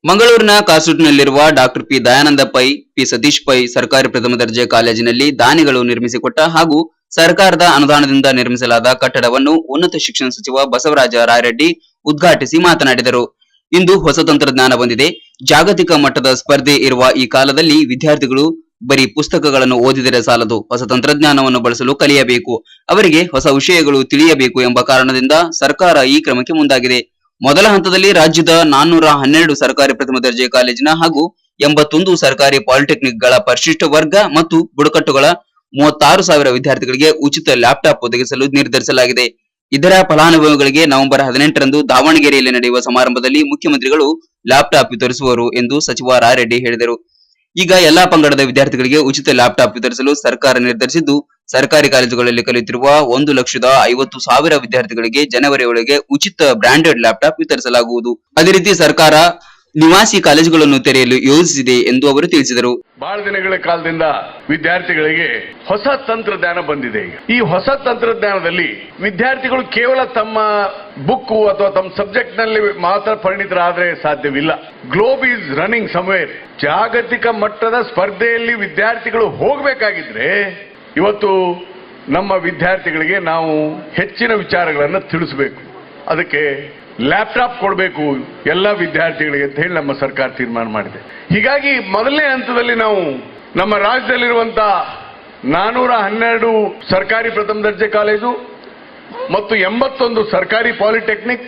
ಮಂಗಳೂರಿನ ಕಾಸೂರಿನಲ್ಲಿರುವ doctor P Dayananda Pai, P Satish Pai ಸರ್ಕಾರಿ ಪ್ರಥಮ ದರ್ಜೆ ಕಾಲೇಜಿನಲ್ಲಿ ದಾನಿಗಳು ನಿರ್ಮಿಸಿಕೊಟ್ಟ ಹಾಗೂ ಸರ್ಕಾರದ ಅನುದಾನದಿಂದ ನಿರ್ಮಿಸಲಾದ ಕಟ್ಟಡವನ್ನು ಉನ್ನತ ಶಿಕ್ಷಣ ಸಚಿವ ಬಸವರಾಜ ರಾಯರೆಡ್ಡಿ ಉದ್ಘಾಟಿಸಿ ಮಾತನಾಡಿದರು. ಇಂದು ಹೊಸ ತಂತ್ರಜ್ಞಾನ ಬಂದಿದೆ. ಜಾಗತಿಕ ಮಟ್ಟದ ಸ್ಪರ್ಧೆ ಇರುವ ಈ ಕಾಲದಲ್ಲಿ ವಿದ್ಯಾರ್ಥಿಗಳು ಬರೀ ಪುಸ್ತಕಗಳನ್ನು ಓದಿದರೆ ಸಾಲದು, ಹೊಸ ತಂತ್ರಜ್ಞಾನವನ್ನು ಬಳಸಲು ಕಲಿಯಬೇಕು, ಅವರಿಗೆ ಹೊಸ ವಿಷಯಗಳು ತಿಳಿಯಬೇಕು ಎಂಬ ಕಾರಣದಿಂದ ಸರ್ಕಾರ ಈ ಕ್ರಮಕ್ಕೆ ಮುಂದಾಗಿದೆ. ಮೊದಲ ಹಂತದಲ್ಲಿ ರಾಜ್ಯದ 412 ಸರ್ಕಾರಿ ಪ್ರಥಮ ದರ್ಜೆ ಕಾಲೇಜಿನ ಹಾಗೂ 81 ಸರ್ಕಾರಿ ಪಾಲಿಟೆಕ್ನಿಕ್ಗಳ ಪರಿಶಿಷ್ಟ ವರ್ಗ ಮತ್ತು ಬುಡಕಟ್ಟುಗಳ 36,000 ವಿದ್ಯಾರ್ಥಿಗಳಿಗೆ ಉಚಿತ ಲ್ಯಾಪ್ಟಾಪ್ ಒದಗಿಸಲು ನಿರ್ಧರಿಸಲಾಗಿದೆ. ಇದರ ಫಲಾನುಭವಿಗಳಿಗೆ ನವೆಂಬರ್ 18ರಂದು ದಾವಣಗೆರೆಯಲ್ಲಿ ನಡೆಯುವ ಸಮಾರಂಭದಲ್ಲಿ ಮುಖ್ಯಮಂತ್ರಿಗಳು ಲ್ಯಾಪ್ಟಾಪ್ ವಿತರಿಸುವರು ಎಂದು ಸಚಿವ ರಾಯರೆಡ್ಡಿ ಹೇಳಿದರು. ಈಗ ಎಲ್ಲಾ ಪಂಗಡದ ವಿದ್ಯಾರ್ಥಿಗಳಿಗೆ ಉಚಿತ ಲ್ಯಾಪ್ಟಾಪ್ ವಿತರಿಸಲು ಸರ್ಕಾರ ನಿರ್ಧರಿಸಿದ್ದು, ಸರ್ಕಾರಿ ಕಾಲೇಜುಗಳಲ್ಲಿ ಕಲಿಯುತ್ತಿರುವ 1,50,000 ವಿದ್ಯಾರ್ಥಿಗಳಿಗೆ ಜನವರಿ ಒಳಗೆ ಉಚಿತ ಬ್ರಾಂಡೆಡ್ ಲ್ಯಾಪ್ಟಾಪ್ ವಿತರಿಸಲಾಗುವುದು. ಅದೇ ರೀತಿ ಸರ್ಕಾರ ನಿವಾಸಿ ಕಾಲೇಜುಗಳನ್ನು ತೆರೆಯಲು ಯೋಜಿಸಿದೆ ಎಂದು ಅವರು ತಿಳಿಸಿದರು. ಬಹಳ ದಿನಗಳ ಕಾಲದಿಂದ ವಿದ್ಯಾರ್ಥಿಗಳಿಗೆ ಹೊಸ ತಂತ್ರಜ್ಞಾನ ಬಂದಿದೆ. ಈ ಹೊಸ ತಂತ್ರಜ್ಞಾನದಲ್ಲಿ ವಿದ್ಯಾರ್ಥಿಗಳು ಕೇವಲ ತಮ್ಮ ಬುಕ್ ಅಥವಾ ತಮ್ಮ ಸಬ್ಜೆಕ್ಟ್ ನಲ್ಲಿ ಮಾತ್ರ ಪರಿಣಿತರಾದ್ರೆ ಸಾಧ್ಯವಿಲ್ಲ. Globe is running somewhere. ಜಾಗತಿಕ ಮಟ್ಟದ ಸ್ಪರ್ಧೆಯಲ್ಲಿ ವಿದ್ಯಾರ್ಥಿಗಳು ಹೋಗಬೇಕಾಗಿದ್ರೆ ಇವತ್ತು ನಮ್ಮ ವಿದ್ಯಾರ್ಥಿಗಳಿಗೆ ನಾವು ಹೆಚ್ಚಿನ ವಿಚಾರಗಳನ್ನು ತಿಳಿಸಬೇಕು. ಅದಕ್ಕೆ ಲ್ಯಾಪ್ಟಾಪ್ ಕೊಡಬೇಕು ಎಲ್ಲ ವಿದ್ಯಾರ್ಥಿಗಳಿಗೆ ಅಂತ ಹೇಳಿ ನಮ್ಮ ಸರ್ಕಾರ ತೀರ್ಮಾನ ಮಾಡಿದೆ. ಹೀಗಾಗಿ ಮೊದಲನೇ ಹಂತದಲ್ಲಿ ನಾವು ನಮ್ಮ ರಾಜ್ಯದಲ್ಲಿರುವಂತಹ 412 ಸರ್ಕಾರಿ ಪ್ರಥಮ ದರ್ಜೆ ಕಾಲೇಜು ಮತ್ತು 81 ಸರ್ಕಾರಿ ಪಾಲಿಟೆಕ್ನಿಕ್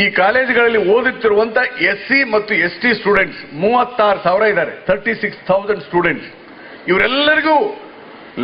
ಈ ಕಾಲೇಜುಗಳಲ್ಲಿ ಓದುತ್ತಿರುವಂತ SC ಮತ್ತು ST ಸ್ಟೂಡೆಂಟ್ಸ್ 36,000 ಇದ್ದಾರೆ. 36,000 ಸ್ಟೂಡೆಂಟ್ಸ್, ಇವರೆಲ್ಲರಿಗೂ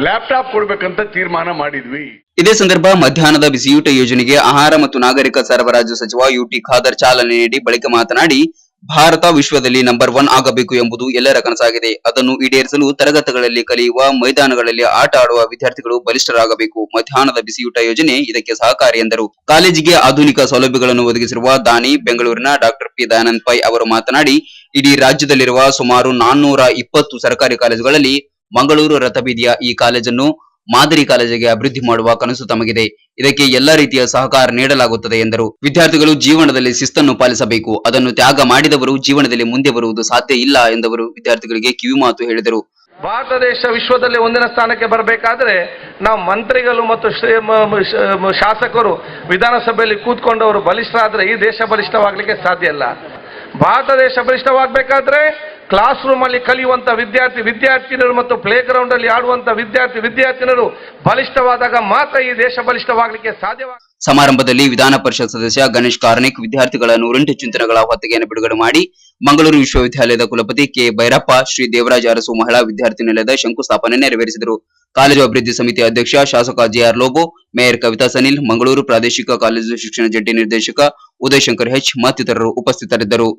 ಲ್ಯಾಪ್ಟಾಪ್ ಕೊಡಬೇಕಂತ ತೀರ್ಮಾನ ಮಾಡಿದ್ವಿ. ಇದೇ ಸಂದರ್ಭ ಮಧ್ಯಾಹ್ನದ ಬಿಸಿಯೂಟ ಯೋಜನೆಗೆ ಆಹಾರ ಮತ್ತು ನಾಗರಿಕ ಸರಬರಾಜು ಸಚಿವ UT ಖಾದರ್ ಚಾಲನೆ ನೀಡಿ ಬಳಿಕ ಮಾತನಾಡಿ, ಭಾರತ ವಿಶ್ವದಲ್ಲಿ ನಂಬರ್ 1 ಆಗಬೇಕು ಎಂಬುದು ಎಲ್ಲರ ಕನಸಾಗಿದೆ. ಅದನ್ನು ಈಡೇರಿಸಲು ತರಗತಿಗಳಲ್ಲಿ ಕಲಿಯುವ, ಮೈದಾನಗಳಲ್ಲಿ ಆಟ ಆಡುವ ವಿದ್ಯಾರ್ಥಿಗಳು ಬಲಿಷ್ಠರಾಗಬೇಕು. ಮಧ್ಯಾಹ್ನದ ಬಿಸಿಯೂಟ ಯೋಜನೆ ಇದಕ್ಕೆ ಸಹಕಾರಿ ಎಂದರು. ಕಾಲೇಜಿಗೆ ಆಧುನಿಕ ಸೌಲಭ್ಯಗಳನ್ನು ಒದಗಿಸಿರುವ ದಾನಿ ಬೆಂಗಳೂರಿನ ಡಾಕ್ಟರ್ ಪಿ ದಯಾನಂದ ಪೈ ಅವರು ಮಾತನಾಡಿ, ಇಡೀ ರಾಜ್ಯದಲ್ಲಿರುವ ಸುಮಾರು 420 ಸರ್ಕಾರಿ ಕಾಲೇಜುಗಳಲ್ಲಿ ಮಂಗಳೂರು ರಥಬೀದಿಯ ಈ ಕಾಲೇಜನ್ನು ಮಾದರಿ ಕಾಲೇಜಿಗೆ ಅಭಿವೃದ್ಧಿ ಮಾಡುವ ಕನಸು ತಮಗಿದೆ. ಇದಕ್ಕೆ ಎಲ್ಲ ರೀತಿಯ ಸಹಕಾರ ನೀಡಲಾಗುತ್ತದೆ ಎಂದರು. ವಿದ್ಯಾರ್ಥಿಗಳು ಜೀವನದಲ್ಲಿ ಶಿಸ್ತನ್ನು ಪಾಲಿಸಬೇಕು. ಅದನ್ನು ತ್ಯಾಗ ಮಾಡಿದವರು ಜೀವನದಲ್ಲಿ ಮುಂದೆ ಬರುವುದು ಸಾಧ್ಯ ಇಲ್ಲ ಎಂದವರು ವಿದ್ಯಾರ್ಥಿಗಳಿಗೆ ಕಿವಿಮಾತು ಹೇಳಿದರು. ಭಾರತ ದೇಶ ವಿಶ್ವದಲ್ಲಿ ಒಂದಿನ ಸ್ಥಾನಕ್ಕೆ ಬರಬೇಕಾದ್ರೆ ನಾವು ಮಂತ್ರಿಗಳು ಮತ್ತು ಶಾಸಕರು ವಿಧಾನಸಭೆಯಲ್ಲಿ ಕೂತ್ಕೊಂಡವರು ಬಲಿಷ್ಠರಾದ್ರೆ ಈ ದೇಶ ಬಲಿಷ್ಠವಾಗಲಿಕ್ಕೆ ಸಾಧ್ಯ ಇಲ್ಲ. ಭಾರತ ದೇಶ ಬಲಿಷ್ಠವಾಗಬೇಕಾದ್ರೆ ಕ್ಲಾಸ್ ರೂಮ್ ಅಲ್ಲಿ ಕಲಿಯುವಂತ ವಿದ್ಯಾರ್ಥಿನಿಯರು ಮತ್ತು ಪ್ಲೇ ಗ್ರೌಂಡ್ ಅಲ್ಲಿ ಆಡುವಂತ ವಿದ್ಯಾರ್ಥಿನಿಯರು ಬಲಿಷ್ಠವಾದಾಗ ಮಾತ್ರ ಈ ದೇಶ ಬಲಿಷ್ಠವಾಗಲಿಕ್ಕೆ ಸಾಧ್ಯವಾಗುತ್ತದೆ. ಸಮಾರಂಭದಲ್ಲಿ ವಿಧಾನ ಪರಿಷತ್ ಸದಸ್ಯ ಗಣೇಶ್ ಕಾರ್ಣಿಕ್ ವಿದ್ಯಾರ್ಥಿಗಳ 108 ಚಿಂತನೆಗಳ ಹೊತ್ತಿಗೆಯನ್ನು ಬಿಡುಗಡೆ ಮಾಡಿ ಮಂಗಳೂರು ವಿಶ್ವವಿದ್ಯಾಲಯದ ಕುಲಪತಿ ಕೆ ಭೈರಪ್ಪ, ಶ್ರೀ ದೇವರಾಜ ಅರಸು ಮಹಿಳಾ ವಿದ್ಯಾರ್ಥಿನಿಲಯದ ಶಂಕುಸ್ಥಾಪನೆ ನೆರವೇರಿಸಿದರು. ಕಾಲೇಜು ಅಭಿವೃದ್ಧಿ ಸಮಿತಿ ಅಧ್ಯಕ್ಷ ಶಾಸಕ JR ಲೋಬೋ, ಮೇಯರ್ ಕವಿತಾ ಸನಿಲ್, ಮಂಗಳೂರು ಪ್ರಾದೇಶಿಕ ಕಾಲೇಜು ಶಿಕ್ಷಣ ಜಂಟಿ ನಿರ್ದೇಶಕ ಉದಯಶಂಕರ್ H ಮತ್ತಿತರರು ಉಪಸ್ಥಿತರಿದ್ದರು.